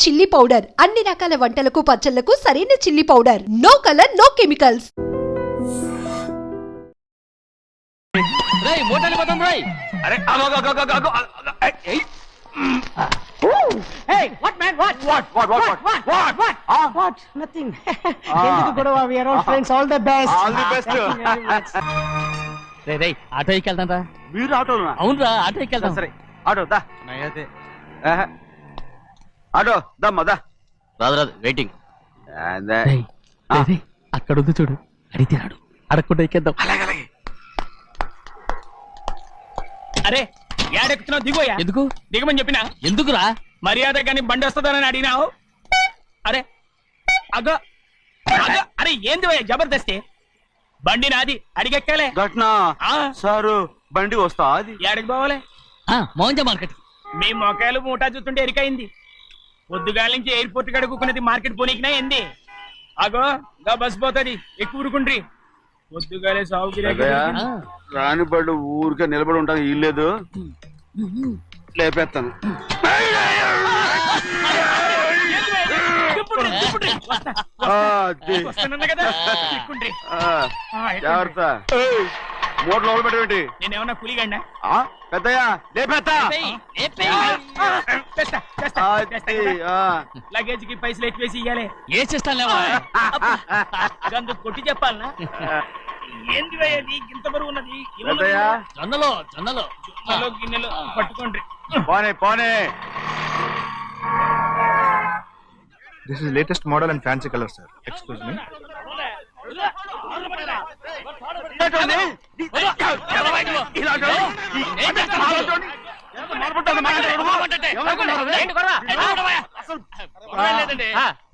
Chilli powder అన్ని రకాల వంటలకు పచ్చళ్లకు సరైన chilli powder. No colour no chemicals. రేయ్ మోటార్లు పోతాం రేయ్. అరే ఆగో Hey, what man? What? Nothing. ఎందుకు గొడవ? We are all friends. All the best. All the best. Thank you very much. రేయ్ ఆటో ఎక్కెళ్తాం రా. మీరు ఆటోనా? అవునరా ఆటో ఎక్కెళ్తాం. సరే ఆటో దా. నైతే ఆటో దమ్మా దా. రాదు వెయిటింగ్. అదే అక్కడ ఉంది చూడు, అడిగితే రాడు, అడగకుండా ఎక్కేద్దాం. అలాగే అరే ఏడెక్కుతున్నావు? దిగోయా. ఎందుకు దిగమని చెప్పినా? ఎందుకురా? మర్యాద కానీ బండి వస్తుందని అడిగినావు. అరే అగో అరే ఏంది జబర్దస్తి? బండి నాది, అడిగెక్కాలే. ఘట్నా సారు బండి వస్తా అది ఏడకి పోవాలి? మోహన్జా మార్కెట్. మీ మొక్కలు మూటా చూస్తుంటే ఎరికైంది. పొద్దుగాల నుంచి ఎయిర్పోర్ట్ కడుక్కున్నది మార్కెట్ పోనీకినా ఏంది? అగో గా బస్ పోతుంది, ఎక్కువ ఊరుకుండ్రి. పొద్దుగాలే సాగుకి రాని బళ్ళు ఊరికే నిలబడి ఉంటాను. ఇల్లేదు లేపేస్తాను. జాగ్రత్త. మూడు లోపల పెట్టేటి. నేనేమన్నా పులిగండా? పెద్దయ్యా లేపేస్తా. లగేజ్ కి పైసలు ఎక్కువేసి ఇయ్యాలి. ఏ చేస్తాను అందుకు కొట్టి చెప్పాలనా? ఏంది ఇంత బరువు ఉన్నది? జొన్నలో జొన్నలో గిన్నెలు పట్టుకోండి. పోనే This is latest model and fancy color, sir. Excuse me.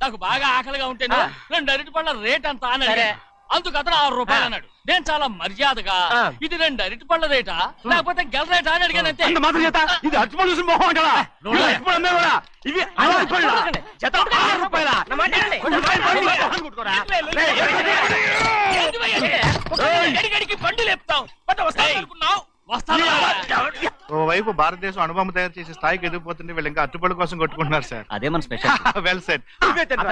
నాకు బాగా ఆకలిగా ఉంటేను 2 అరటి పళ్ళ రేట్ అంత అన్నాడు. అందుకు అతను 6 రూపాయలు అన్నాడు. నేను చాలా మర్యాదగా ఇది 2 అరటి పళ్ళ రేటా లేకపోతే గెల రేటా అని అడిగానంతే. ఇది అర్చుపడి చూసి మొహం అంటారా? ఇవి 6 రూపాయల బండి లేపుతావు. ఓవైపు భారతదేశం అనుభవం తయారు చేసే స్థాయికి ఎదిగిపోతుంటే వీళ్ళు ఇంకా అట్టుపడి కోసం కొట్టుకుంటున్నారు సార్. అదే మన స్పెషల్. Well set.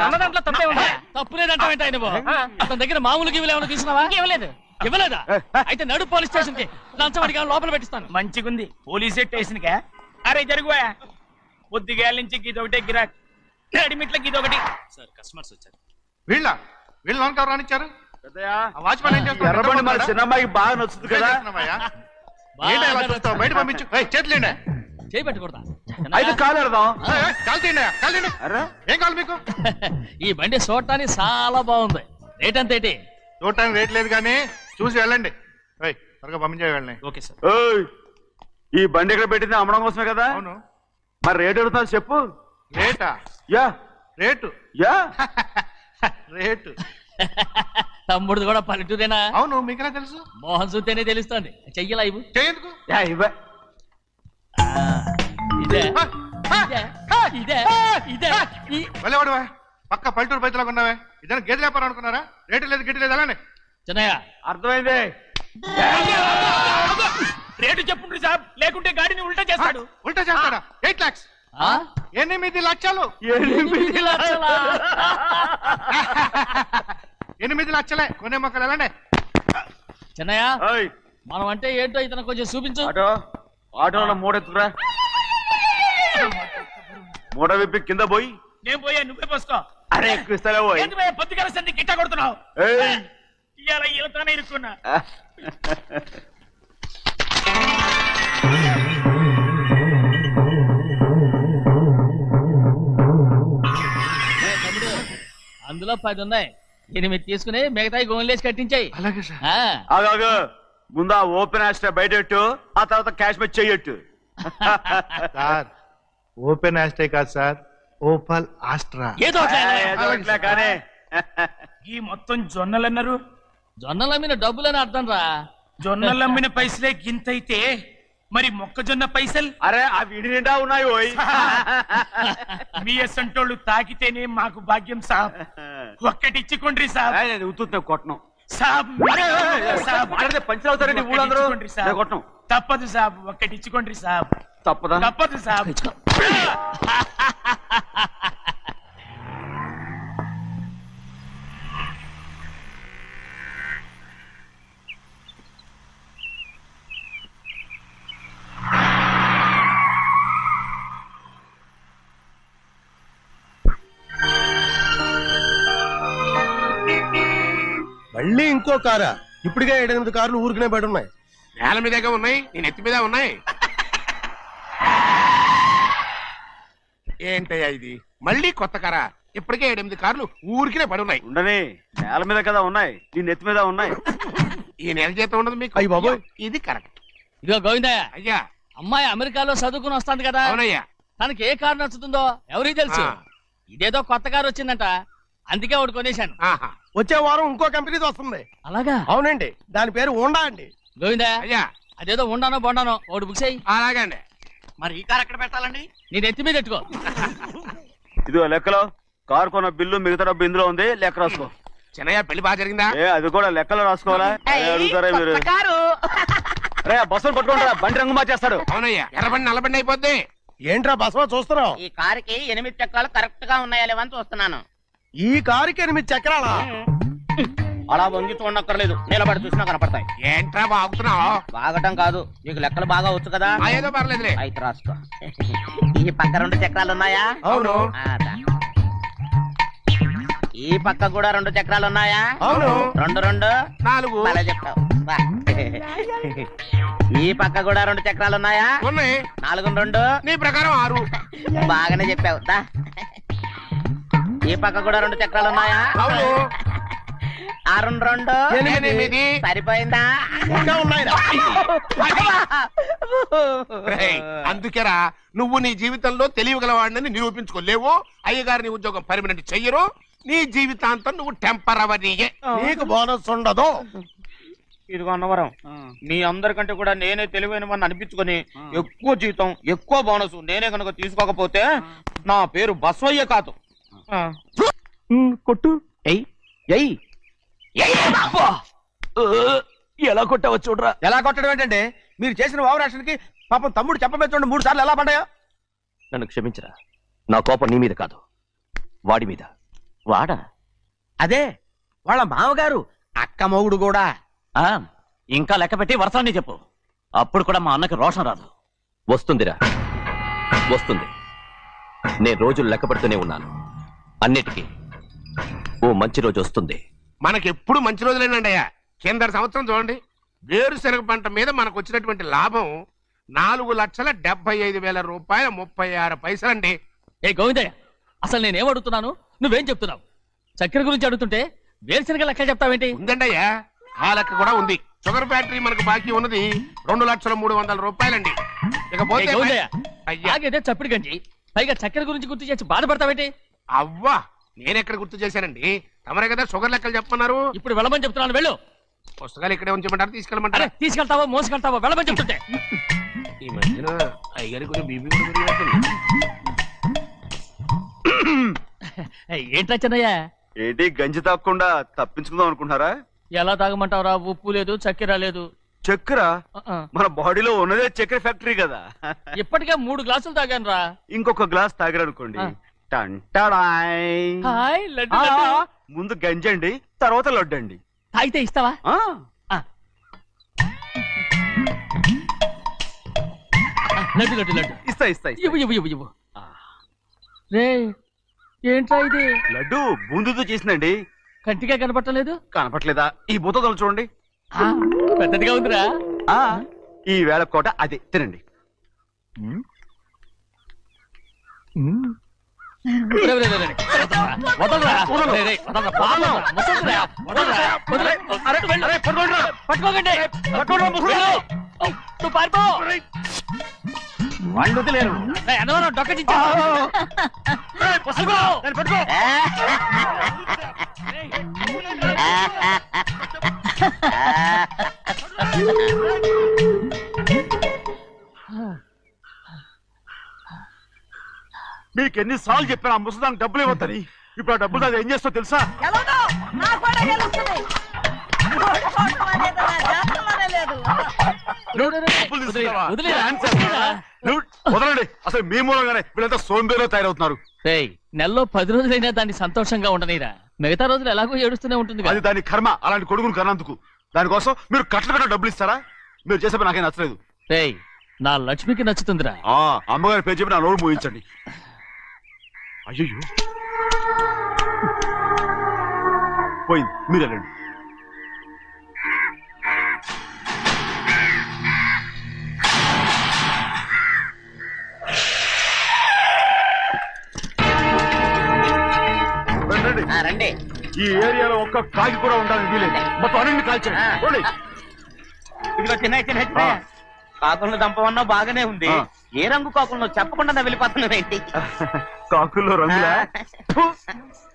అన్నదాంట్లో తప్పే ఉందా? తప్పులేదంటావేంట ఆయన అతని దగ్గర మామూలు గివ్వులు ఏమైనా తీసుకున్నావా? ఇవ్వలేదా? అయితే నడు పోలీస్ స్టేషన్ కి లంచం అడిగా లోపల పెట్టిస్తాను. మంచిగుంది పోలీస్ స్టేషన్ కా? అరే జరుగుయా. పొద్దుగాల నుంచి గీదొకటే గిరాక్, అడిమిట్లకి ఇదొకటి. సార్ కస్టమర్స్ వచ్చారు. వీళ్ళు లోన్ కవర్ రానిచ్చారు. వాచ్మెన్ ఎర్రబండి మన చిన్నమ్మాయికి బాగా నచ్చుతుంది కదా. బయట పంపించు. చేతులేండి. చేయి పెట్టకూడదా? అయితే కాలు ఎడదాం. ఏం కావాలి మీకు? ఈ బండి చూడటానికి చాలా బాగుంది. రేట్ అంత ఏంటి? చూడటానికి రేట్ లేదు కానీ చూసి వెళ్ళండి. త్వరగా పంపించే వెళ్ళండి. Okay sir. ఈ బండి ఎక్కడ పెట్టింది? అమ్మడం కోసమే కదా. అవును. మరి రేట్ అడుగుతా చెప్పు. రేటా? Yeah rate yeah rate. తమ్ముడు కూడా పల్లెటూరేనా? అవును. మీకెలా తెలుసు? మోహన్ చూస్తేనే తెలుస్తుంది. చెయ్యలా ఇవ్వు. చెయ్యేందుకు? వెళ్ళేవాడువా? పక్క పల్లెటూరు బయటలో ఉన్నావే. ఇదైనా గేదె వ్యాపారం అనుకున్నారా? రేటు లేదు గిట్టు లేదు అలానే. చిన్నయ్య అర్థమైంది. రేటు చెప్పుండ్రి సాబ్, లేకుంటే గాడిని ఉల్టా చేస్తాడు. ఉల్టా చేస్తాడా? 8 lakhs. 8 లక్షలు. 8 లక్షలా? 8 లక్షలే. కొనే మొక్కలు ఎలానే. చిన్నయ్య మనం అంటే ఏంటో ఇతను కొంచెం చూపించు. ఆటోలో మూడెత్తుకురా. మూడ విప్పి కింద పోయి. నేను పోయా, నువ్వే పోసుకో. అరే ఎక్కువ ఇస్తాలే పోయి. పొద్దుగల సంది గిట్ట కొడుతున్నావు. ఇవాళ ఈలతోనే ఇరుక్కున్నా. అందులో 10 ఉన్నాయి. 8 తీసుకుని మిగతాయి గోన్లేసి కట్టించాయి. అలాగే సార్. ఆగాగు. ముందా ఓపెన్ ఆస్ట్రా బయటెట్టు, ఆ తర్వాత క్యాష్ మీద చెయ్యట్టు. సార్ ఓపెన్ ఆస్ట్రే కాదు సార్, ఓపల్ ఆస్ట్రా. ఏదో కానీ ఈ మొత్తం జొన్నలన్నారు. జొన్నలమ్మిన డబ్బులని అర్థం రా. జొన్నలమ్మిన పైసలే గింతైతే మరి మొక్కజొన్న పైసలు? అరే ఆ విడి నిండా ఉన్నాయి. మీ అసంటోళ్ళు తాకితేనే మాకు భాగ్యం సాబ్. ఒక్కటిచ్చుకోండి సాబ్. ఉత్తున్నా కొట్టను సాబ్. పంచర్ అవుతారండి ఊళ్ళందరూ. కొట్టను. తప్పదు సాబ్, ఒక్కటిచ్చుకోండి సాబ్. తప్పదా? తప్పదు సాబ్. ఇంకో కారా? ఇప్పటికే 7-8 కార్లు ఊరికనే బయట ఉన్నాయి. నేల మీదగా ఉన్నాయి, నేను ఎత్తి మీద ఉన్నాయి. ఏంటయ్యా ఇది? మళ్ళీ కొత్త కారా? ఇప్పటికే 7-8 కార్లు ఊరికినే పడి ఉన్నాయి. ఉండని, నేల మీద కదా ఉన్నాయి, నీ నెత్తి మీద ఉన్నాయి. ఈ నెల జీతం ఉండదు మీకు. అయ్య బాబోయ్. ఇది కరెక్ట్. ఇదిగో గోవిందయ్య, అయ్యా. అమ్మాయి అమెరికాలో చదువుకుని వస్తాంది కదా, అవునయ్యా. తనకి ఏ కారు నచ్చుతుందో ఎవరికి తెలుసు. ఇదేదో కొత్త కారు వచ్చిందంట, అందుకే ఒకటి కొనేశాను. ఆహా. వచ్చే వారం ఇంకో కంపెనీది వస్తుంది. అలాగా? అవునండి, దాని పేరు హోండా అండి. గోవిందయ్య, అయ్యా. అదేదో ఉండానో బొండానో ఒకటి బుక్ చేయి. అలాగండి. మరి ఈ కార్ ఎక్కడ పెట్టాలండి? నీ నెత్తి మీద పెట్టుకో. ఇదిగో లెక్కలో కారు కొన్న బిల్లు మిగతా డబ్బు ఇందులో ఉంది, లెక్క రాసుకో. చిన్నయ్య పెళ్లి బాగా జరిగిందా? అది కూడా లెక్కలో రాసుకోవాలా? అడుగుతారా మీరు? రే బస్సులు పట్టుకుంటారా, బండి రంగు మార్చేస్తాడు. అవునయ్యా, ఎర్రబండి నల్లబండి అయిపోద్ది. ఏంట్రా బసవా చూస్తున్నావు? ఈ కారుకి 8 చక్రాలు కరెక్ట్ గా ఉన్నాయా లేవని చూస్తున్నాను. ఈ కారుకి 8 చక్రాలా? అలా వంగి చూడక్కర్లేదు, నిలబడి చూసినా కనపడతాయి. ఏంట్రా బాగుతున్నావు? బాగటం కాదు, నీకు లెక్కలు బాగా వచ్చు కదా. ఏదో పర్లేదులే. అయితే రాసుకో. ఈ పక్క 2 చక్రాలు ఉన్నాయా? అవును. ఈ పక్క కూడా 2 చక్రాలు ఉన్నాయా? అవును. 2 2 4 అలా చెప్తావు. బా. ఈ పక్క కూడా 2 చక్రాలు ఉన్నాయా? ఉన్నాయి. 4 2 నీ ప్రకారం 6. బాగానే చెప్పావు. దా. ఈ పక్క కూడా 2 చక్రాలు ఉన్నాయా? అవును. 6 2 8. సరిపోయిందా? ఇంకా ఉన్నాయిరా. రేయ్, అందుకేరా నువ్వు నీ జీవితంలో తెలియగలవాడిని నిరూపించుకోలేవు. అయ్యగారిని ఉద్యోగం పర్మనెంట్ చెయ్యరు. నీ జీవితాంతం నువ్వు టెంపరవరీయే. నీకు బోనస్ ఉండదు. ఇదిగో అన్నవరం, మీ అందరికంటే కూడా నేనే తెలివైన వాడిని అనిపించుకొని ఎక్కువ జీతం ఎక్కువ బోనస్ నేనే కనుక తీసుకోకపోతే నా పేరు బస్వయ్య కాదు. కొట్టు. ఎలా కొట్టావో చూడరా. ఎలా కొట్టడం ఏంటంటే, మీరు చేసిన ఓవరాక్షన్కి పాపం తమ్ముడు చెప్పబెట్టండి 3 సార్లు ఎలా పడ్డాయో. నన్ను క్షమించరా, నా కోపం నీ మీద కాదు, వాడి మీద. వాడా? అదే వాళ్ళ మామగారు అక్క మొగుడు కూడా. ఇంకా లెక్క పెట్టి వరసాన్ని చెప్పు, అప్పుడు కూడా మా అన్నకి రోషం రాదు. వస్తుందిరా, వస్తుంది. నేను రోజులు లెక్క పెడుతూనే ఉన్నాను. అన్నిటికీ ఓ మంచి రోజు వస్తుంది. మనకెప్పుడు మంచి రోజులేనండి అయ్యా. కింద సంవత్సరం చూడండి, వేరుశనగ పంట మీద మనకు వచ్చినటువంటి లాభం 4,75,000 రూపాయల 36 పైసలండి. ఏ గోవిందయ్య, అసలు నేనేం అడుగుతున్నాను, నువ్వేం చెప్తున్నావు? చక్కెర గురించి అడుగుతుంటే వేరుశనగ లెక్క చెప్తావేంటి? ఉందండి అయ్యా, ఆ లెక్క కూడా ఉంది. షుగర్ ఫ్యాక్టరీ మనకు బాకీ ఉన్నది 2,03,00,000 రూపాయలండి. ఇకపోతే గోవిందయ్య, అయ్యా, ఆగేదే చప్పిడి గంజి, పైగా చక్కెర గురించి గుర్తు చేసి బాధపడతావేంటి? అవ్వా, నేనెక్కడ గుర్తు చేశానండి? తమరే కదా షుగర్ లెక్కలు చెప్పమన్నారు. ఇప్పుడు వెళ్ళమని చెప్తున్నాను, వెళ్ళు. పుస్తకాలు ఇక్కడే ఉంచమంటారు, తీసుకెళ్ళమంటారా? అరే తీసుకెళ్తావో మోసుకెళ్తావో వెళ్ళమని చెప్తుంటే. ఈ మధ్యన అయ్యగారి కొంచెం బీపీ కూడా పెరిగినట్టుంది. ఏంట్రా చిన్నయ్య, ఏంటి గంజి తాగకుండా తప్పించుకుందాం అనుకుంటున్నారా? ఎలా తాగమంటావురా? ఉప్పు లేదు, చక్కెర లేదు. చక్కెర మన బాడీలో ఉన్నదే చక్కెర ఫ్యాక్టరీ కదా. ఇప్పటికే 3 గ్లాసులు తాగాను రా. ఇంకొక గ్లాస్ తాగారనుకోండి, హాయ్ లడ్డు లడ్డు. ముందు గంజండి, తర్వాత లడ్డండి. తాగితే ఇస్తావా? లడ్డు లడ్డు లడ్డు ఇస్తా ఇస్తా ఇస్తా. ఇవ్వు ఇవ్వు ఇవ్వు ఇవ్వు. రే ఏంట్రా ఇది? లడ్డు బూందుతో చేసిందండి. కంటిగా కనపట్టలేదు. కనపట్లేదా? ఈ బూతలు చూడండి, పెద్దదిగా ఉందిరా. ఈ వేళ కోట అదే తినండి. నువ్వు పారిపో. వాళ్ళు వదిలేరు. అన్నవరం డొక్కచించా. మీకు ఎన్నిసార్లు చెప్పాను ఆ ముసలానికి డబ్బులు ఇవ్వద్దని. ఇప్పుడు ఆ డబ్బులు అది ఏం చేస్తో తెలుసా? వదలండి, అసలు మీ మూలంగానే వీళ్ళంతా సోంబేలో తయారవుతున్నారు. నెలలో 10 రోజులైనా దాన్ని సంతోషంగా ఉండనీరా. మిగతా రోజులు ఎలాగో ఏడుస్తూనే ఉంటుంది. అది దాని కర్మ, అలాంటి కొడుకును కన్నందుకు. దానికోసం మీరు కట్ల డబ్బులు ఇస్తారా? మీరు చేసే నాకేం నచ్చలేదు. నా లక్ష్మికి నచ్చుతుందిరా. అమ్మగారి పేరు చెప్పి నా నోరు మూయించండి. అయ్యో పోయింది, మీరు వెళ్ళండి. రండి. రండి. ఈ ఏరియాలో ఒక్క కాకి కూడా ఉండాలని వీలేదు. మొత్తం అన్ని కాల్చండి. పోనీ. ఇదిగో చిన్న కాకులను దంపమన్నా బాగానే ఉంది. ఏ రంగు కాకులను చెప్పకుండా వెళ్ళిపోతున్నావు ఏంటి? కాకుల్లో రంగులా?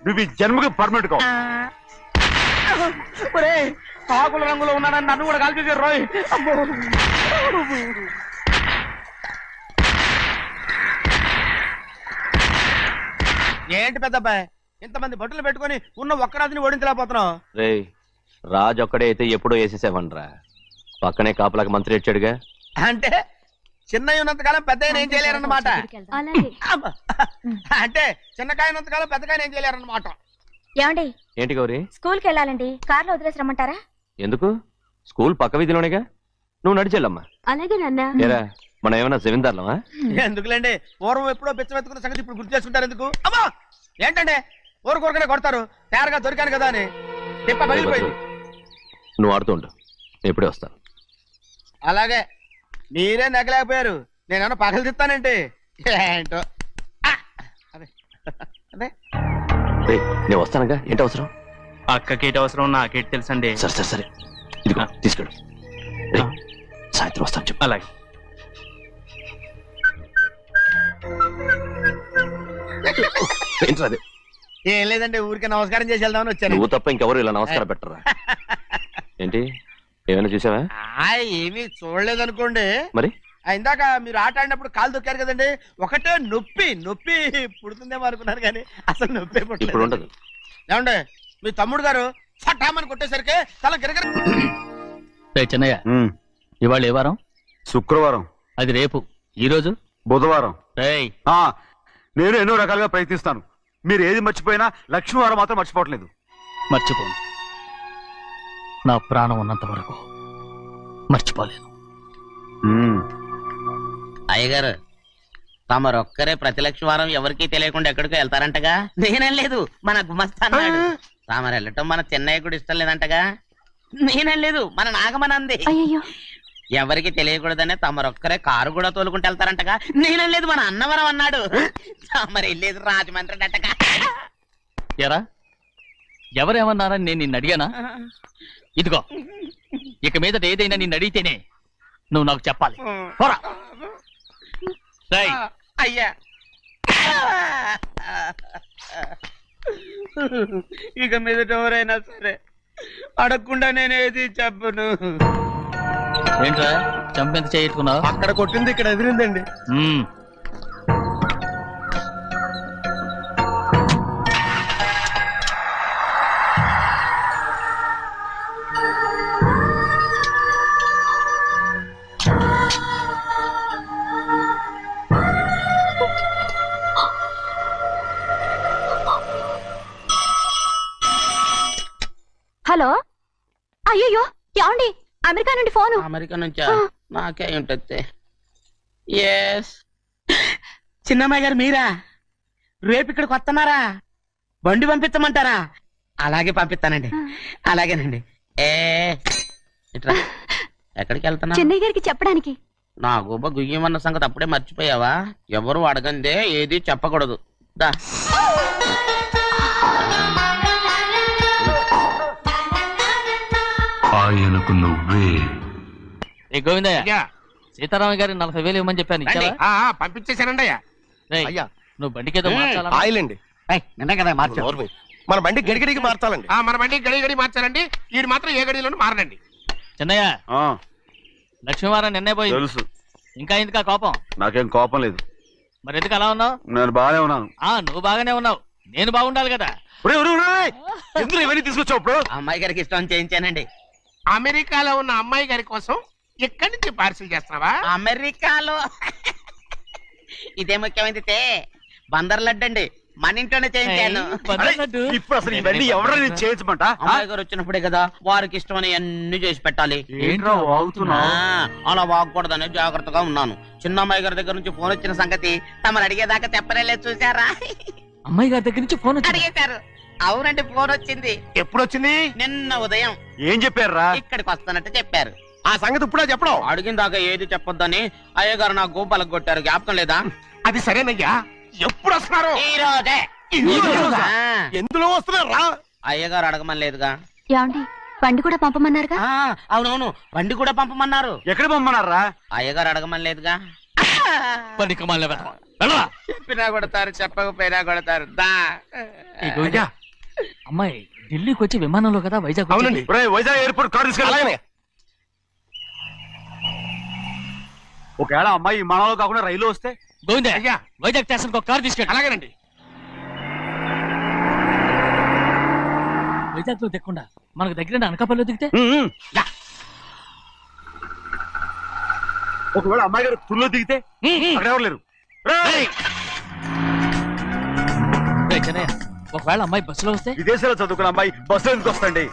నువ్వు ఈ జన్మకి పర్మనెంట్ కావు. కాకుల రంగులో ఉన్నాడని నన్ను కూడా కాల్చేసారు రోయ్. ఏంటి పెద్దబ్బాయ్, ఇంతమంది బట్టలు పెట్టుకొని ఉన్న ఒక్కరాజుని ఓడించలేకపోతున్నావు? రే రాజు ఒక్కడే అయితే ఎప్పుడో వేసేసేవనరా. పక్కనే కాపలాకి మంత్రి ఇచ్చాడుగా. అంటే చిన్నయ్య ఉన్నంతకాలం పెద్దయ్య ఏం చేయలేరన్నమాట. అంటే చిన్నకాయ ఉన్నంతకాలం పెద్దకాయ ఏం చేయలేరన్నమాట. ఏమండి, ఏంటి గౌరీ? స్కూల్ కి వెళ్ళాలండి, కార్లో వదిలేసి రమ్మంటారా? ఎందుకు? స్కూల్ పక్క వీధిలోనేగా, నువ్వు నడిచెళ్ళమ్మా. అలాగే నాన్న. ఏరా మనం ఏమన్నా జమీందార్లమా? ఎందుకులేండి, పూర్వం ఎప్పుడో పిచ్చమెత్తుకున్న సంగతి ఇప్పుడు గుర్తు చేసుకుంటారు ఎందుకు? అమ్మా ఏంటంటే ఊరుకోరుకనే కొడతారు, తయారుగా దొరికాను కదా అని. తిప్ప పగిలిపోయింది. నువ్వు ఆడుతూ ఉండు, ఎప్పుడే వస్తాను. అలాగే మీరే నగలేకపోయారు, నేనేమన్నా పగలు తిస్తానంటే ఏంటో. అదే అదే రే నేను వస్తానుగా, ఏంటి అవసరం? అక్కకేటి అవసరం నాకేటి తెలుసండి. సరే సరే సరే, ఇదిగో తీసుకెళ్ళు. రే సాయంత్రం వస్తాను చెప్పు. అలాగే. ఏంట్రా అదే? ఏం లేదండి, ఊరికే నమస్కారం చేసి వెళ్దామని వచ్చాను. నువ్వు తప్ప ఇంకెవరు ఇలా నమస్కారం పెట్టరా? ఏంటి ఏమైనా చూసావా? ఏమీ చూడలేదనుకోండి. మరి ఇందాక మీరు ఆట ఆడినప్పుడు కాలు దొక్కారు కదండి, ఒకటే నొప్పి నొప్పి పుడుతుందేమో అనుకున్నారు కానీ అసలు నొప్పి ఇప్పుడు పుట్టలేదు. ఉండదు. ఏమండి మీ తమ్ముడు గారు ఫటామని కొట్టేసరికి తల గిరగిర. చిన్నయ్య, ఇవాళ ఏ వారం? శుక్రవారం. అది రేపు. ఈ రోజు బుధవారం. రేయ్ నేను ఎన్నో రకాలుగా ప్రయత్నిస్తాను. మీరు ఏది మర్చిపోయినా లక్ష్మీవారం మాత్రం మర్చిపోవట్లేదు. మర్చిపోను, నా ప్రాణం ఉన్నంత వరకు మర్చిపోలేను. అయ్యగారు తమరొక్కరే ప్రతి లక్షవారం ఎవరికీ తెలియకుండా ఎక్కడికో వెళ్తారంటగా? నేనేం లేదు, మన గుమస్తా అన్నాడు. తామరు వెళ్ళటం మన చెన్నయ్య కూడా ఇష్టం లేదంటగా? నేనేం లేదు, మన నాగమనంది. అయ్యో, ఎవరికి తెలియకూడదనే తమరొక్కరే కారు కూడా తోలుకుంటూ వెళ్తారంటగా? నేనేం లేదు, మన అన్నవరం అన్నాడు. తమరు వెళ్ళేది రాజమండ్రి అంటగా. ఎరా ఎవరేమన్నారని నేను నిన్ను అడిగానా? ఇదిగో ఇక మీదట ఏదైనా నిన్ను అడిగితేనే నువ్వు నాకు చెప్పాలి. పోరా. రేయ్, అయ్యా ఇక మీదట ఎవరైనా సరే అడగకుండా నేనేది చెప్పను. ఏంట్రా చంపెంత చేయించుకున్నావు? అక్కడ కొట్టింది ఇక్కడ ఎదిరిందండి. హలో. అయ్యో ఏమండి, అమెరికా నుండి ఫోను. అమెరికా నుంచా? నాకే ఉంటుంది. ఎస్ చిన్నమ్మాయి గారు మీరా? రేపు ఇక్కడికి వస్తున్నారా? బండి పంపిస్తామంటారా? అలాగే పంపిస్తానండి. అలాగేనండి. ఇట్రా. ఎక్కడికి వెళ్తున్నా? చెన్నై గారికి చెప్పడానికి. నా గుబ్బ గుయ్యమన్న సంగతి అప్పుడే మర్చిపోయావా? ఎవరు అడగందే ఏది చెప్పకూడదు. దా ఆయనకు నువ్వే. ఏ గోవిందయ్య, సీతారామయ్య గారి 40,000 ఇవ్వమని చెప్పాను, ఇచ్చావా? పంపించేశానండి అయ్యా. రేయ్, నువ్వు బండికేదో మార్చాలా? ఆయిల్ అండి. నిన్న కదా మార్చారు. మన బండి గడిగడికి మార్చాలండి. మన బండి గడి గడి మార్చాలండి. వీడు మాత్రం ఏ గడిలోనూ మారనండి. చిన్నయ్య, లక్ష్మీవారం నిన్నే పోయింది. తెలుసు. ఇంకా ఎందుకా కోపం? నాకేం కోపం లేదు. మరి ఎందుకు అలా ఉన్నావు? నేను బాగానే ఉన్నాను. నువ్వు బాగానే ఉన్నావు, నేను బాగుండాలి కదా. ఎందుకు ఇవన్నీ తీసుకొచ్చావు? ఇప్పుడు అమ్మాయి గారికి ఇష్టం చేయించానండి. అమెరికాలో ఉన్న అమ్మాయి గారి కోసం ఎక్కడి నుంచి పార్సిల్ చేస్తున్నావా? అమెరికాలో ఇదే ముఖ్యమైనది. బందర్ లడ్డు అండి, మన ఇంట్లోనే చేయించాను. ఇప్పుడు అసలు ఇవన్నీ ఎవరైనా చేయించమంట? అమ్మాయి గారు వచ్చినప్పుడే కదా వారికి ఇష్టమని అన్ని చేసి పెట్టాలి. అలా వాగకూడదని జాగ్రత్తగా ఉన్నాను. చిన్న అమ్మాయి గారి దగ్గర నుంచి ఫోన్ వచ్చిన సంగతి తమరు అడిగేదాకా చెప్పలేదు. చూసారా? అమ్మాయి గారి దగ్గర నుంచి ఫోన్ అడిగేశారు. అవునండి, ఫోన్ వచ్చింది. ఎప్పుడు వచ్చింది? నిన్న ఉదయం. ఏం చెప్పారా? ఇక్కడికి వస్తానంటే చెప్పారు. ఆ సంగతి ఇప్పుడే చెప్పడం. అడిగిన దాకా ఏది చెప్పొద్దని అయ్యగారు నా గోపాలకు కొట్టారు. జ్ఞాపకం లేదా? అది సరేనయ్యా, ఎప్పుడు వస్తున్నారు? ఈ రోజే. ఎందులో వస్తున్నారా? అయ్యగారు అడగమని లేదుగా. ఏమండి బండి కూడా పంపమన్నారుగా? అవునవును, బండి కూడా పంపమన్నారు. ఎక్కడ పొమ్మన్నారా? అయ్యగారు అడగమని లేదుగా. చెప్పినా కొడతారు, చెప్పకపోయినా కొడతారు. దా అమ్మాయి ఢిల్లీకి వచ్చి విమానంలో కదా వైజాగ్ అవునండి. వైజాగ్ ఎయిర్పోర్ట్ కార్ తీసుకెళ్ళి. ఒకవేళ అమ్మాయి విమానంలో కాకుండా రైలు వస్తే? గోవిందే, అయ్యా. వైజాగ్ స్టేషన్ ఒక కార్ తీసుకెళ్ళి. అలాగేనండి. వైజాగ్ లో దిక్కుండా మనకు దగ్గర అనకాపల్లిలో దిగితే ఒకవేళ అమ్మాయి గారు తుల్లో దిగితే అక్కడ ఎవరు లేరు. ఒకవేళ అమ్మాయి బస్సులో వస్తే? విదేశాల్లో చదువుకున్న అమ్మాయి బస్సులో ఎందుకు వస్తండి?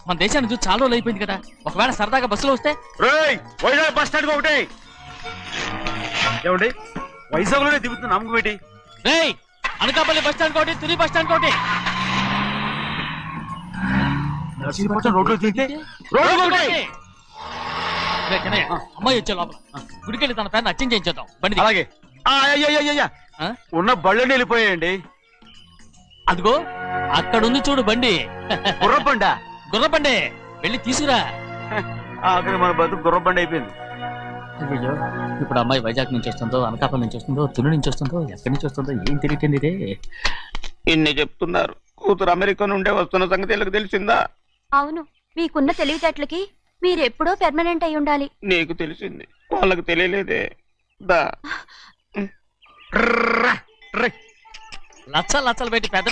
మన దేశాన్ని చూసి చాలా రోజులు అయిపోయింది కదా, ఒకవేళ సరదాగా బస్సులో వస్తే? వైజాగ్ బస్ స్టాండ్ ఒకటి ఏమండి, వైజాగ్ లోనే దిగుతున్న నమ్మకం ఏంటి? అనకాపల్లి బస్ స్టాండ్ కోటి, తుని బస్ స్టాండ్ కోటి. రోడ్లో దిగితే అమ్మాయి వచ్చే లోపల గుడికెళ్ళి తన పేరుని అచ్చం చేయించేద్దాం. బండి అలాగే. ఉన్న బళ్ళని వెళ్ళిపోయాయండి. అదిగో అక్కడుంది చూడు బండి. గుర్రబండ. గుర్రబండి, వెళ్ళి తీసుకురా. అక్కడ మన బతుకు గుర్రబండి అయిపోయింది. అయ్యో, ఇప్పుడు అమ్మాయి వైజాగ్ నుంచి వస్తుందో, అనకాపల్లి నుంచి వస్తుందో, తుని నుంచి వస్తుందో, ఎక్కడి నుంచి వస్తుందో ఏం తెలియటండి ఇదే. ఇన్ని చెప్తున్నారు, కూతురు అమెరికా నుండే వస్తున్న సంగతి వీళ్ళకి తెలిసిందా? అవును, మీకున్న తెలివితేటలకి మీరెప్పుడో పెర్మనెంట్ అయి ఉండాలి. నీకు తెలిసింది, వాళ్ళకి తెలియలేదే. దా లచ్చలు లచ్చలు పెట్టి పెద్ద